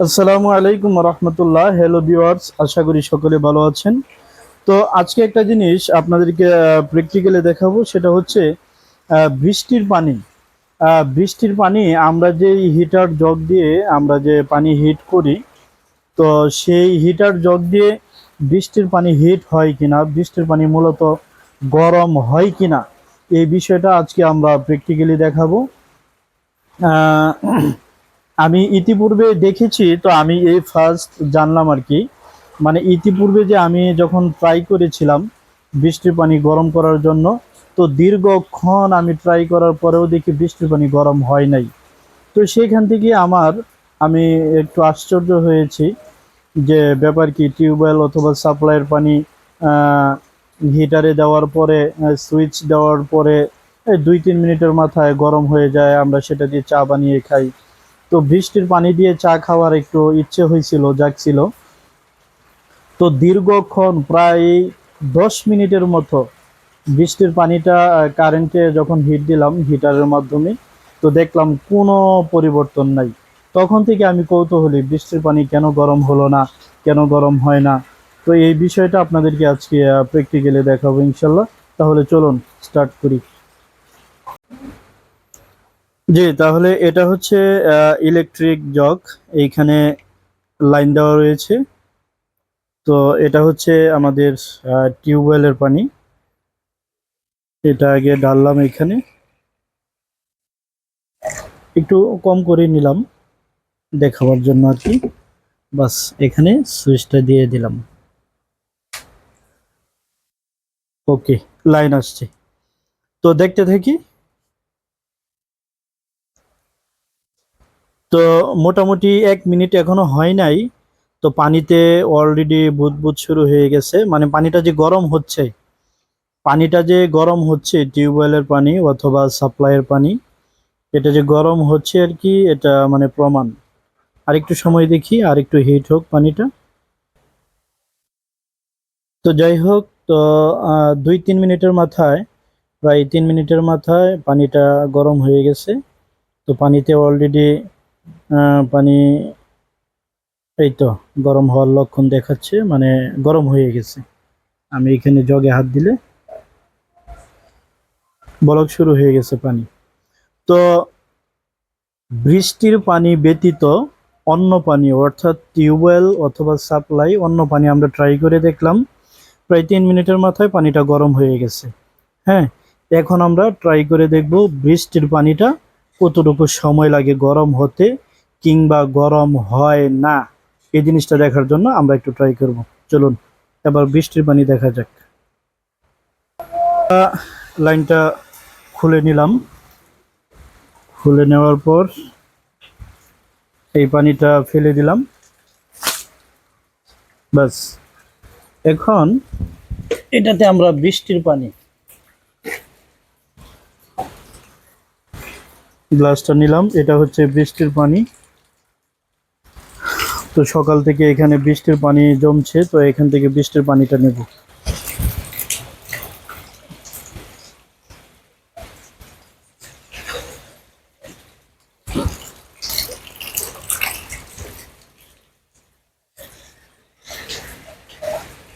আসসালামু আলাইকুম রহমতুল্লাহ। Hello viewers, আশা করি সকলে ভালো আছেন। তো আজকে একটা জিনিস আপনাদেরকে প্র্যাকটিক্যালি দেখাবো, সেটা হচ্ছে বৃষ্টির পানি। বৃষ্টির পানি আমরা যে হিটার জগ দিয়ে আমরা যে পানি হিট করি, তো সেই হিটার জগ দিয়ে বৃষ্টির পানি হিট হয় কিনা, বৃষ্টির পানি মূলত গরম হয় কিনা, এই বিষয়টা আজকে আমরা প্র্যাকটিক্যালি দেখাবো। আহ, আমি ইতিপূর্বে দেখেছি, তো আমি এই ফার্স্ট জানলাম আর কি। মানে ইতিপূর্বে যে আমি যখন ট্রাই করেছিলাম বৃষ্টির পানি গরম করার জন্য, তো দীর্ঘক্ষণ আমি ট্রাই করার পরেও দেখি বৃষ্টির পানি গরম হয় নাই। তো সেখান থেকে আমি একটু আশ্চর্য হয়েছি যে ব্যাপার কি, টিউবওয়েল অথবা সাপ্লাইয়ের পানি হিটারে দেওয়ার পরে, সুইচ দেওয়ার পরে 2-3 মিনিটের মাথায় গরম হয়ে যায়, আমরা সেটা দিয়ে চা বানিয়ে খাই। তো বৃষ্টির পানি দিয়ে চা খাওয়ার একটু ইচ্ছে হয়েছিল, জাগছিল। তো দীর্ঘক্ষণ প্রায় 10 মিনিটের মতো বৃষ্টির পানিটা কারেন্টে যখন হিট দিলাম হিটারের মাধ্যমে, তো দেখলাম কোনো পরিবর্তন নাই। তখন থেকে আমি কৌতূহলী, বৃষ্টির পানি কেন গরম হলো না, কেন গরম হয় না। তো এই বিষয়টা আপনাদেরকে আজকে প্র্যাকটিক্যালি দেখাবো ইনশাল্লাহ। তাহলে চলুন স্টার্ট করি। জি, তাহলে এটা হচ্ছে ইলেকট্রিক জগ। এইখানে লাইন দেওয়া রয়েছে। তো এটা হচ্ছে আমাদের টিউবওয়েলের পানি। এটা আগে ঢাললাম এখানে, একটু কম করে নিলাম দেখাবার জন্য আর কি। বাস, এখানে সুইচটা দিয়ে দিলাম। ওকে, লাইন আসছে। তো দেখতে থাকি। তো মোটামুটি 1 মিনিট এখনো হয় নাই। তো পানিতে অলরেডি বুদবুদ শুরু হয়ে গেছে, মানে পানিটা যে গরম হচ্ছে টিউবওয়েলের পানি অথবা সাপ্লাইয়ের পানি, এটা যে গরম হচ্ছে আর কি, এটা মানে প্রমাণ। আর একটু সময় দেখি, আর একটু হিট হোক পানিটা। তো যাই হোক, তো 2-3 মিনিটের মাথায়, প্রায় 3 মিনিটের মাথায় পানিটা গরম হয়ে গেছে। তো পানিতে অলরেডি পানি, এই তো গরম হওয়ার লক্ষণ দেখাচ্ছে, মানে গরম হয়ে গেছে। আমি এখানে জগে হাত দিলে বলক শুরু হয়ে গেছে পানি। তো বৃষ্টির পানি ব্যতীত অন্য পানি, অর্থাৎ টিউবওয়েল অথবা সাপ্লাই, অন্য পানি আমরা ট্রাই করে দেখলাম। প্রায় 3 মিনিটের মাথায় পানিটা গরম হয়ে গেছে। হ্যাঁ, এখন আমরা ট্রাই করে দেখব বৃষ্টির পানিটা কতটুকু সময় লাগে গরম হতে, কিংবা গরম হয় না। এই জিনিসটা দেখার জন্য আমরা একটু ট্রাই করব। চলুন এবার বৃষ্টির পানি দেখা যাক। লাইনটা খুলে নিলাম। খুলে নেওয়ার পর এই পানিটা ফেলে দিলাম। বাস, এখন এটাতে আমরা বৃষ্টির পানি, গ্লাসটা নিলাম, এটা হচ্ছে বৃষ্টির পানি। তো সকাল থেকে এখানে বৃষ্টির পানি জমছে, তো এখান থেকে বৃষ্টির পানিটা নেব।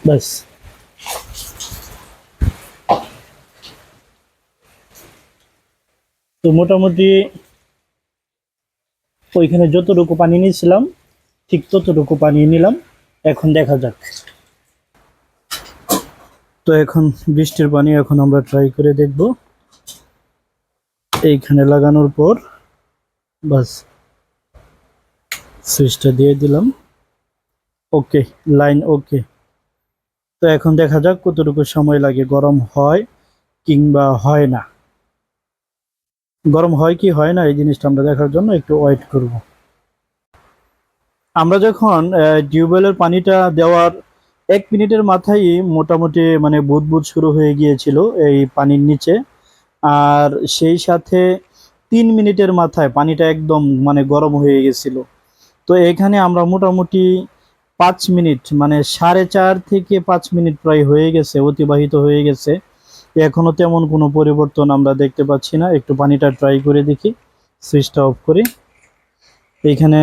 ব্যাস, তো মোটামুটি ওইখানে যতটুকু পানি নিয়েছিলাম ঠিক ততটুকু পানি নিলাম। এখন দেখা যাক। তো এখন বৃষ্টির পানি এখন আমরা ট্রাই করে দেখব এইখানে লাগানোর পর। বাস, সুইচটা দিয়ে দিলাম। ওকে, লাইন ওকে। তো এখন দেখা যাক কতটুকু সময় লাগে, গরম হয় কিংবা হয় না। গরম হয় কি হয় না এই জিনিসটা আমরা দেখার জন্য একটু ওয়েট করব। আমরা যখন টিউবওয়েলের পানিটা দেওয়ার 1 মিনিটের মাথায় মোটামুটি মানে বুদবুদ শুরু হয়ে গিয়েছিল এই পানির নিচে। আর সেই সাথে 3 মিনিটের মাথায় পানিটা একদম মানে গরম হয়ে গেছিল। তো এখানে আমরা মোটামুটি 5 মিনিট, মানে 4.5 থেকে 5 মিনিট প্রায় হয়ে গেছে, অতিবাহিত হয়ে গেছে। এখনো তেমন কোনো পরিবর্তন আমরা দেখতে পাচ্ছি না। একটু পানিটা ট্রাই করে দেখি, সুইচটা অফ করি। এইখানে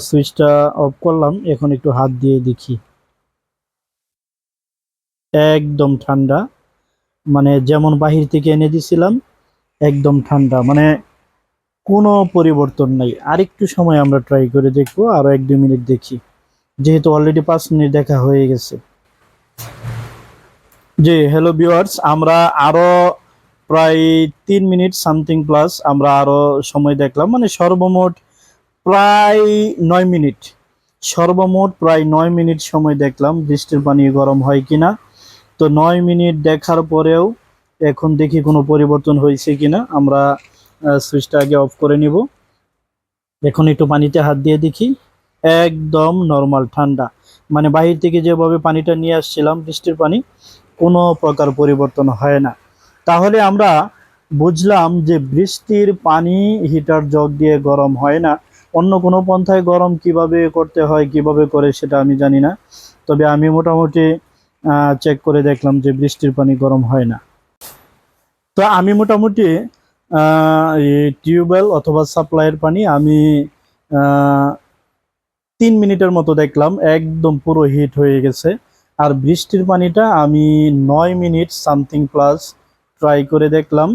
সুইচটা অফ করলাম, এখন একটু হাত দিয়ে দেখি, একদম ঠান্ডা। মানে যেমন বাহির থেকে এনে দিছিলাম একদম ঠান্ডা, মানে কোনো পরিবর্তন নাই। আরেকটু সময় আমরা ট্রাই করে দেখবো, আরো 1-2 মিনিট দেখি, যেহেতু অলরেডি 5 মিনিট দেখা হয়ে গেছে। জি হ্যালো ভিউয়ার্স, আমরা আরো প্রায় 3 মিনিট সামথিং প্লাস আমরা আরো সময় দেখলাম, মানে সর্বমোট প্রায় 9 মিনিট, সর্বমোট প্রায় 9 মিনিট সময় দেখলাম বৃষ্টির পানি গরম হয় কিনা। তো 9 মিনিট দেখার পরেও এখন দেখি কোনো পরিবর্তন হয়েছে কিনা। আমরা সুইচটা আগে অফ করে নিব, এখন একটু পানিতে হাত দিয়ে দেখি, একদম নর্মাল ঠান্ডা। মানে বাহির থেকে যেভাবে পানিটা নিয়ে আসছিলাম বৃষ্টির পানি, কোনো প্রকার পরিবর্তন হয় না। তাহলে আমরা বুঝলাম যে বৃষ্টির পানি হিটার জগ দিয়ে গরম হয় না। অন্য কোনো পন্থায় গরম কিভাবে করতে হয়, কিভাবে করে সেটা আমি জানি না, তবে আমি মোটামুটি চেক করে দেখলাম যে বৃষ্টির পানি গরম হয় না। তো আমি মোটামুটি টিউবওয়েল অথবা সাপ্লাইয়ের পানি আমি 3 মিনিটের মতো দেখলাম একদম পুরো হিট হয়ে গেছে। আর বৃষ্টির পানিটা আমি 9 মিনিট সামথিং প্লাস ট্রাই করে দেখলাম,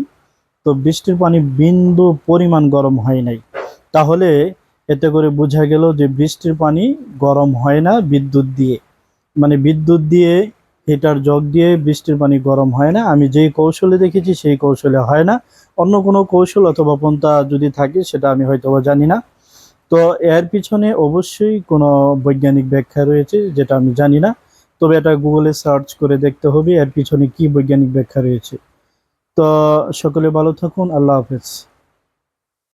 তো বৃষ্টির পানি বিন্দু পরিমাণ গরম হয় নাই। তাহলে এতে করে বোঝা গেল যে বৃষ্টির পানি গরম হয় না বিদ্যুৎ দিয়ে, মানে বিদ্যুৎ দিয়ে হিটার জগ দিয়ে বৃষ্টির পানি গরম হয় না। আমি যেই কৌশলে দেখেছি সেই কৌশলে হয় না। অন্য কোনো কৌশল অথবা পন্থা যদি থাকে সেটা আমি হয়তো জানি না। তো এর পিছনে অবশ্যই কোনো বৈজ্ঞানিক ব্যাখ্যা রয়েছে যেটা আমি জানি না, তবে এটা গুগলে সার্চ করে দেখতে হবে এর পিছনে কি বৈজ্ঞানিক ব্যাখ্যা রয়েছে। তো সকলে ভালো থাকুন, আল্লাহ হাফেজ।